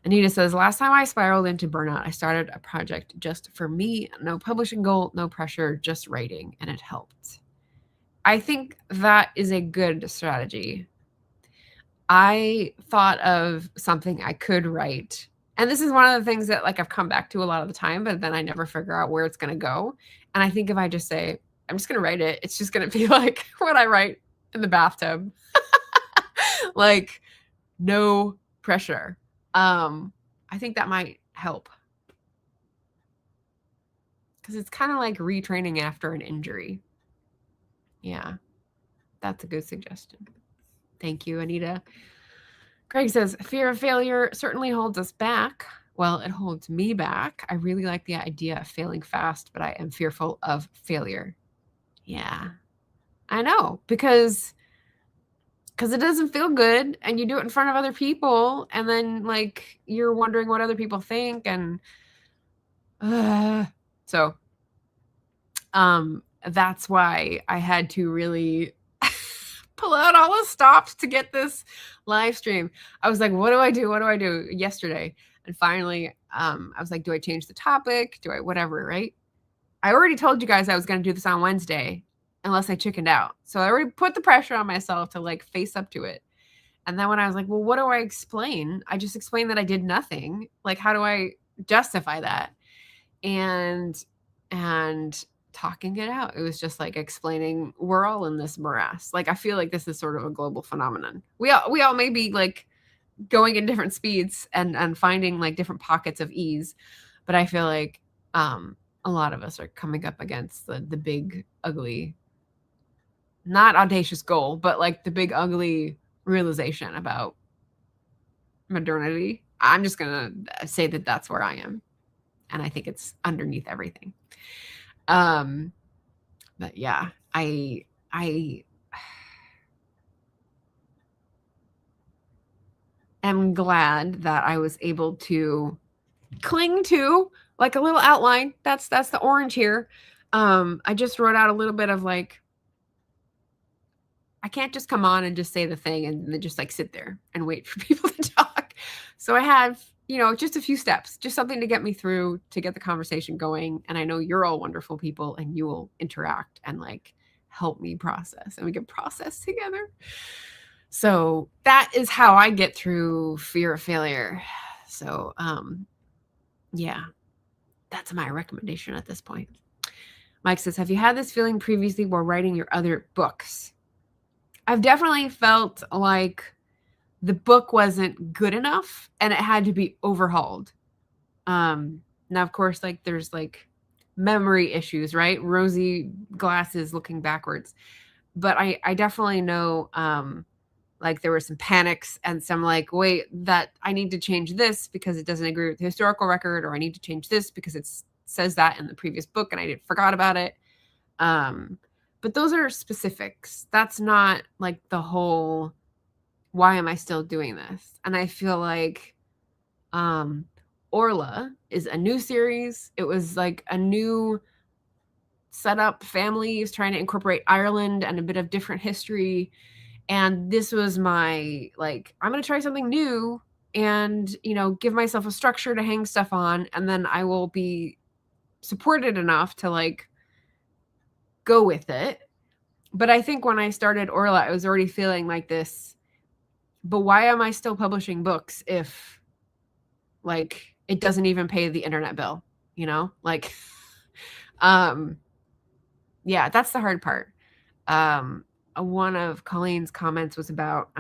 Anita says, last time I spiraled into burnout, I started a project just for me. No publishing goal, no pressure, just writing. And it helped. I think that is a good strategy. I thought of something I could write. And this is one of the things that like I've come back to a lot of the time, but then I never figure out where it's going to go. And I think if I just say, I'm just going to write it, it's just going to be like what I write in the bathtub. Like no pressure. I think that might help. Because it's kind of like retraining after an injury. Yeah, that's a good suggestion. Thank you, Anita. Craig says, fear of failure certainly holds us back. Well, it holds me back. I really like the idea of failing fast, but I am fearful of failure. Yeah, I know, because it doesn't feel good, and you do it in front of other people, and then like you're wondering what other people think, and so that's why I had to really pull out all the stops to get this live stream. I was like, what do I do? What do I do yesterday? And finally, I was like, do I change the topic? Do I whatever, right? I already told you guys I was going to do this on Wednesday unless I chickened out. So I already put the pressure on myself to like face up to it. And then when I was like, well, what do I explain? I just explained that I did nothing. Like, how do I justify that? And talking it out. It was just like explaining we're all in this morass. Like, I feel like this is sort of a global phenomenon. We all may be like going in different speeds and finding like different pockets of ease. But I feel like a lot of us are coming up against the big, ugly, not audacious goal, but like the big, ugly realization about modernity. I'm just going to say that that's where I am. And I think it's underneath everything. But yeah, I am glad that I was able to cling to like a little outline. That's the orange here. I just wrote out a little bit of like, I can't just come on and just say the thing and then just like sit there and wait for people to talk. So I have, just a few steps, just something to get me through, to get the conversation going. And I know you're all wonderful people and you will interact and like help me process, and we can process together. So that is how I get through fear of failure. So, yeah, that's my recommendation at this point. Mike says, have you had this feeling previously while writing your other books? I've definitely felt like the book wasn't good enough and it had to be overhauled. Now, of course, like there's like memory issues, right? Rosy glasses looking backwards. But I definitely know like there were some panics and some like, wait, that I need to change this because it doesn't agree with the historical record, or I need to change this because it says that in the previous book and I forgot about it. But those are specifics. That's not like the whole, why am I still doing this? And I feel like ORLA is a new series. It was like a new setup. Families trying to incorporate Ireland and a bit of different history. And this was my, like, I'm going to try something new and, give myself a structure to hang stuff on. And then I will be supported enough to like go with it. But I think when I started ORLA, I was already feeling like this, but why am I still publishing books if like it doesn't even pay the internet bill, like, yeah, that's the hard part. One of Colleen's comments was about,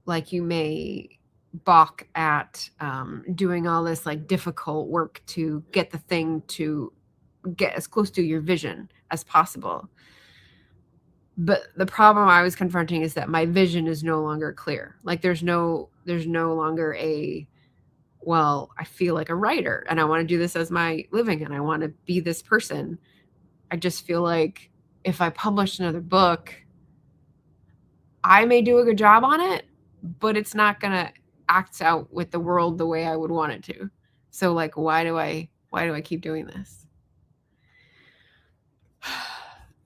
like you may balk at doing all this like difficult work to get the thing to get as close to your vision as possible. But the problem I was confronting is that my vision is no longer clear. Like there's no longer well, I feel like a writer and I want to do this as my living and I want to be this person. I just feel like if I publish another book, I may do a good job on it, but it's not going to act out with the world the way I would want it to. So like, why do I keep doing this?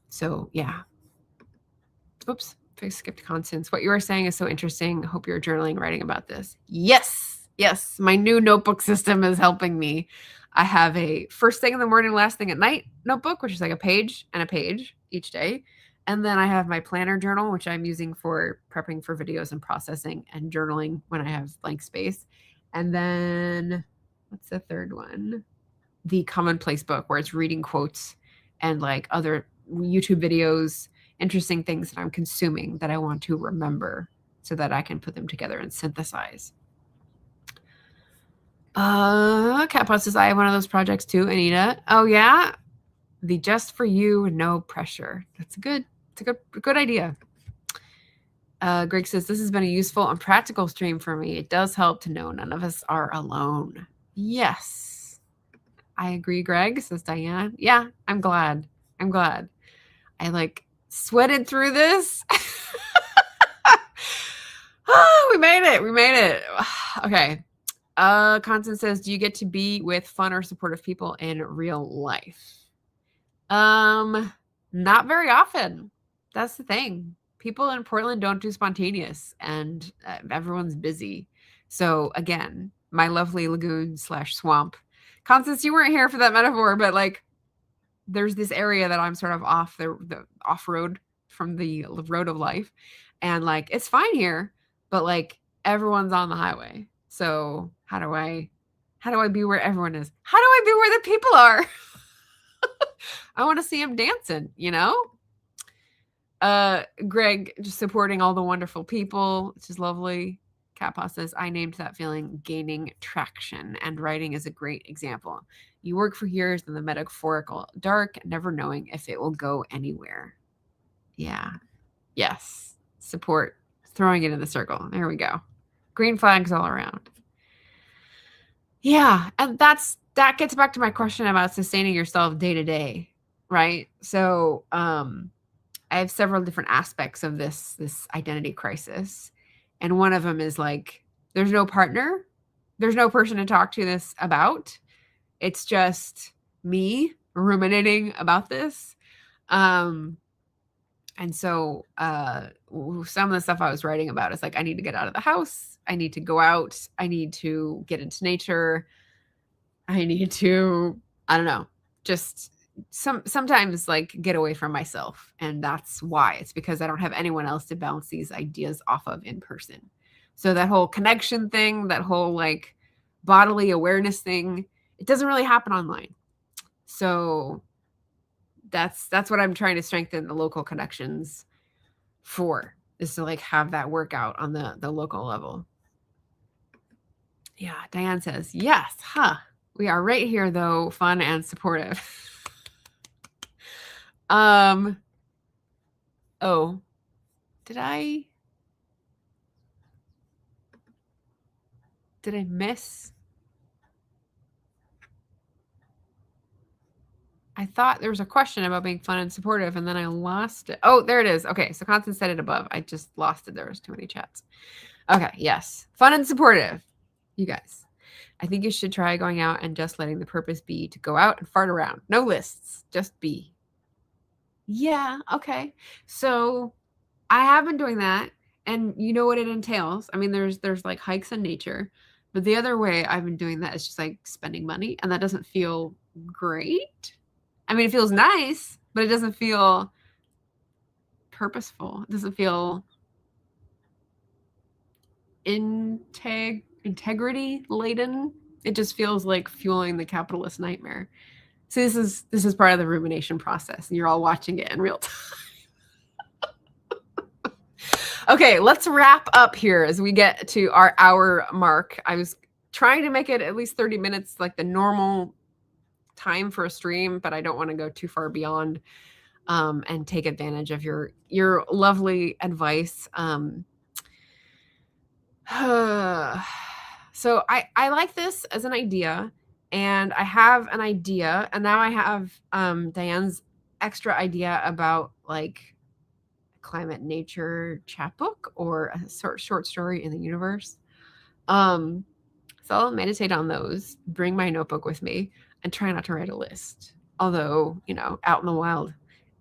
So yeah. Oops, I skipped Constance. What you were saying is so interesting. Hope you're journaling, writing about this. Yes. My new notebook system is helping me. I have a first thing in the morning, last thing at night notebook, which is like a page and a page each day. And then I have my planner journal, which I'm using for prepping for videos and processing and journaling when I have blank space. And then what's the third one? The commonplace book, where it's reading quotes and like other YouTube videos, interesting things that I'm consuming that I want to remember so that I can put them together and synthesize. Cat Plus says, I have one of those projects too, Anita. Oh yeah? The just for you, no pressure. It's a good idea. Greg says, this has been a useful and practical stream for me. It does help to know none of us are alone. Yes. I agree, Greg, says Diane. Yeah, I'm glad. I like sweated through this. Oh, we made it. Okay. Constance says, do you get to be with fun or supportive people in real life? Not very often. That's the thing. People in Portland don't do spontaneous, and everyone's busy. So again, my lovely lagoon/swamp. Constance, you weren't here for that metaphor, but like, there's this area that I'm sort of off the off road from the road of life, and like, it's fine here, but like, everyone's on the highway. So how do I be where everyone is? How do I be where the people are? I want to see them dancing, you know? Greg just supporting all the wonderful people, which is lovely. Catpaw says, I named that feeling gaining traction, and writing is a great example. You work for years in the metaphorical dark, never knowing if it will go anywhere. Yeah. Yes. Support. Throwing it in the circle. There we go. Green flags all around. Yeah. And that gets back to my question about sustaining yourself day to day, right? So, I have several different aspects of this identity crisis. And one of them is like, there's no partner. There's no person to talk to this about. It's just me ruminating about this. And so some of the stuff I was writing about is like, I need to get out of the house. I need to go out. I need to get into nature. I need to, I don't know, just sometimes like get away from myself. And that's why. It's because I don't have anyone else to bounce these ideas off of in person. So that whole connection thing, that whole like bodily awareness thing, it doesn't really happen online. So that's what I'm trying to strengthen the local connections for, is to like have that workout on the local level. Yeah, Diane says, yes, we are right here though, fun and supportive. Oh, did I miss? I thought there was a question about being fun and supportive, and then I lost it. Oh, there it is. Okay, so Constance said it above. I just lost it. There was too many chats. Okay, yes. Fun and supportive. You guys. I think you should try going out and just letting the purpose be to go out and fart around. No lists. Just be. Yeah, okay. So I have been doing that, and you know what it entails. I mean, there's like hikes in nature, but the other way I've been doing that is just like spending money, and that doesn't feel great. I mean, it feels nice, but it doesn't feel purposeful. It doesn't feel integrity laden. It just feels like fueling the capitalist nightmare. So this is part of the rumination process, and you're all watching it in real time. Okay, let's wrap up here as we get to our hour mark. I was trying to make it at least 30 minutes, like the normal time for a stream, but I don't want to go too far beyond and take advantage of your lovely advice. So I like this as an idea, and I have an idea, and now I have Diane's extra idea about like climate nature chapbook or a short story in the universe. So I'll meditate on those, bring my notebook with me, and try not to write a list. Although, you know, out in the wild,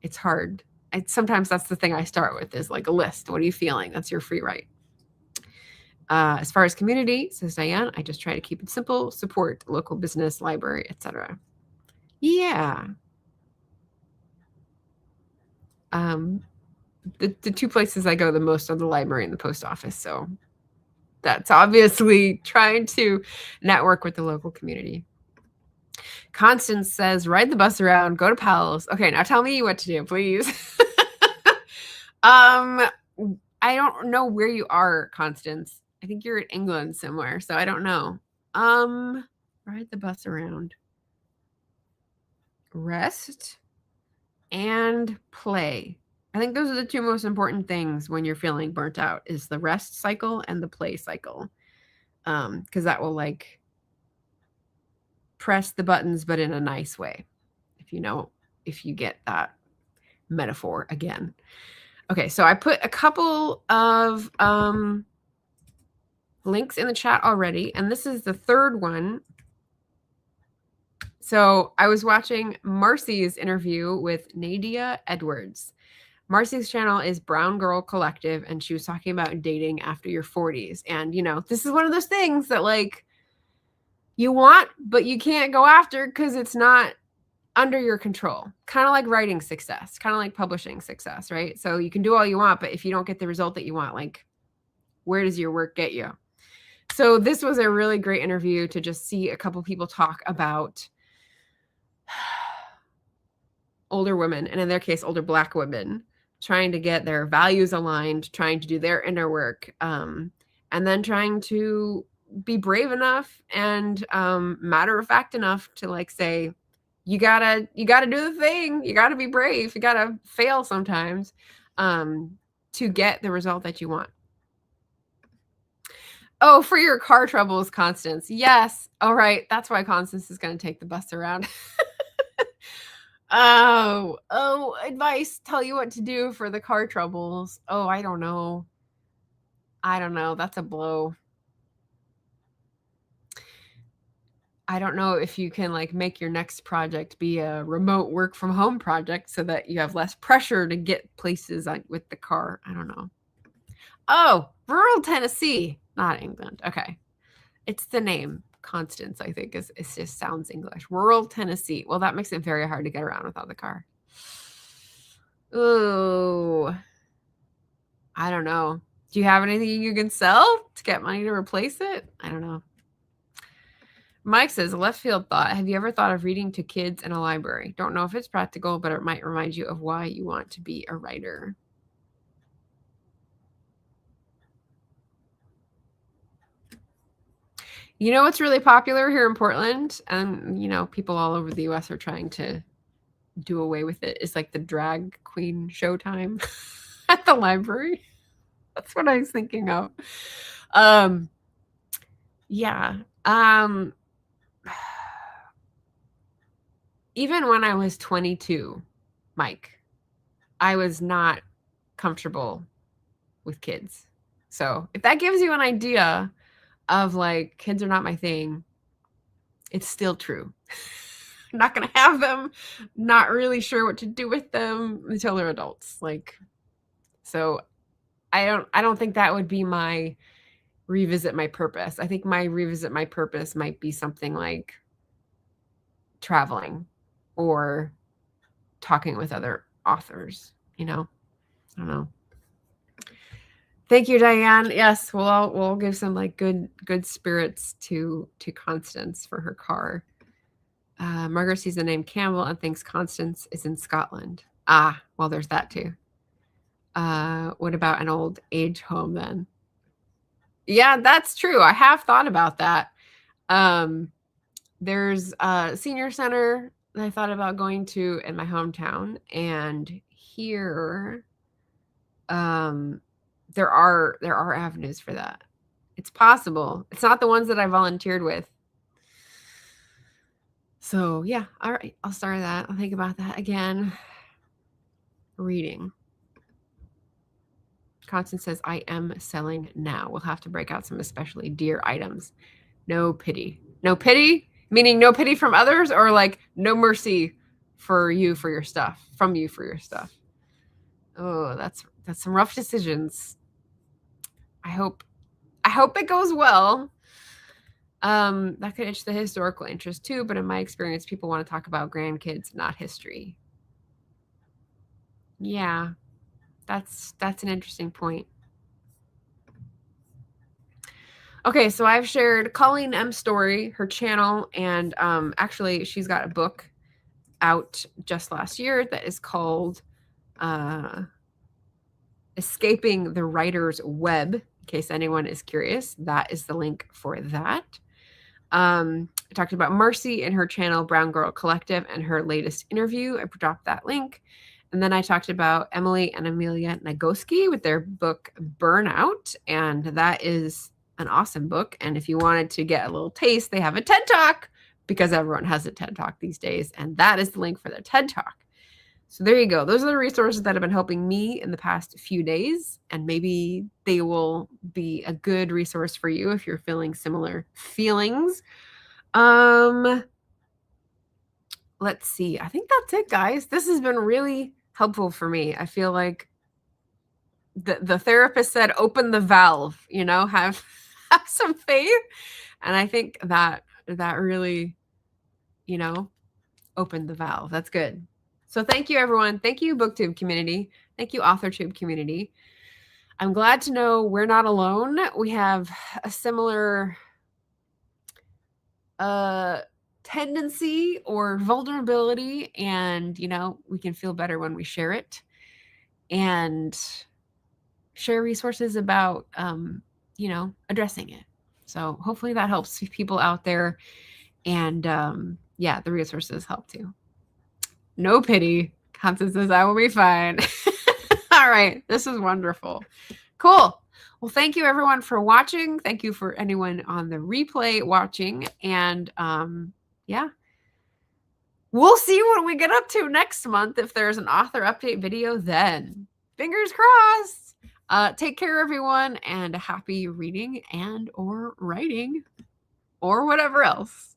it's hard. Sometimes that's the thing I start with, is like a list. What are you feeling? That's your free write. As far as community, says Diane, I just try to keep it simple, support local business, library, etc. Yeah. The two places I go the most are the library and the post office. So that's obviously trying to network with the local community. Constance says, ride the bus around, go to Powell's. Okay, now tell me what to do, please. I don't know where you are, Constance. I think you're in England somewhere, so I don't know. Ride the bus around. Rest. and play. I think those are the two most important things when you're feeling burnt out, is the rest cycle and the play cycle. Because that will like press the buttons, but in a nice way, if you get that metaphor again. Okay, so I put a couple of links in the chat already, and this is the third one. So I was watching Marcy's interview with Nadia Edwards. Marcy's channel is Brown Girl Collective, and she was talking about dating after your 40s. And, this is one of those things that, like, you want, but you can't go after because it's not under your control. Kind of like writing success, kind of like publishing success, right? So you can do all you want, but if you don't get the result that you want, like, where does your work get you? So this was a really great interview to just see a couple people talk about older women, and in their case, older Black women, trying to get their values aligned, trying to do their inner work, and then trying to be brave enough and matter of fact enough to like say, you gotta do the thing, you gotta be brave, you gotta fail sometimes to get the result that you want. Oh, for your car troubles, Constance. Yes. All right. That's why Constance is going to take the bus around. Oh, advice. Tell you what to do for the car troubles. Oh, I don't know. That's a blow. I don't know if you can like make your next project be a remote work from home project so that you have less pressure to get places with the car. I don't know. Oh, rural Tennessee, not England. Okay. It's the name. Constance, I think, it just sounds English. Rural Tennessee. Well, that makes it very hard to get around without the car. Ooh. I don't know. Do you have anything you can sell to get money to replace it? I don't know. Mike says, left field thought. Have you ever thought of reading to kids in a library? Don't know if it's practical, but it might remind you of why you want to be a writer. You know what's really popular here in Portland, and people all over the US are trying to do away with it, is like the drag queen showtime at the library. That's what I was thinking of. Yeah. Even when I was 22, Mike, I was not comfortable with kids. So if that gives you an idea of like, kids are not my thing, it's still true. I'm not going to have them, not really sure what to do with them until they're adults. Like, so I don't think that would be my revisit my purpose. I think my revisit my purpose might be something like traveling or talking with other authors, I don't know. Thank you, Diane. Yes, we'll give some like good spirits to Constance for her car. Margaret sees the name Campbell and thinks Constance is in Scotland. Ah, well, there's that too. What about an old age home then? Yeah, that's true. I have thought about that. There's a senior center that I thought about going to in my hometown, and here there are avenues for that. It's possible. It's not the ones that I volunteered with. So yeah, all right, I'll start that. I'll think about that again. Reading. Constance says, I am selling now. We'll have to break out some especially dear items. No pity. No pity? Meaning no pity from others, or like no mercy for you for your stuff, from you for your stuff. Oh, that's some rough decisions. I hope it goes well. That could itch the historical interest too, but in my experience, people want to talk about grandkids, not history. Yeah, that's an interesting point. Okay, so I've shared Colleen M's story, her channel, and actually she's got a book out just last year that is called Escaping the Writer's Web. In case anyone is curious, that is the link for that. I talked about Marcy and her channel Brown Girl Collective and her latest interview. I dropped that link. And then I talked about Emily and Amelia Nagoski with their book Burnout. And that is an awesome book. And if you wanted to get a little taste, they have a TED Talk because everyone has a TED Talk these days. And that is the link for their TED Talk. So there you go. Those are the resources that have been helping me in the past few days. And maybe they will be a good resource for you if you're feeling similar feelings. Let's see. I think that's it, guys. This has been really helpful for me. I feel like the therapist said, open the valve, have some faith. And I think that really, opened the valve. That's good. So thank you, everyone. Thank you, Booktube community. Thank you, AuthorTube community. I'm glad to know we're not alone. We have a similar tendency or vulnerability, and we can feel better when we share it and share resources about addressing it. So hopefully that helps people out there, and the resources help too. No pity. Constance says I will be fine. All right, this is wonderful. Cool. Well, thank you everyone for watching. Thank you for anyone on the replay watching. And we'll see what we get up to next month if there's an author update video then. Fingers crossed. Take care, everyone, and happy reading and or writing or whatever else.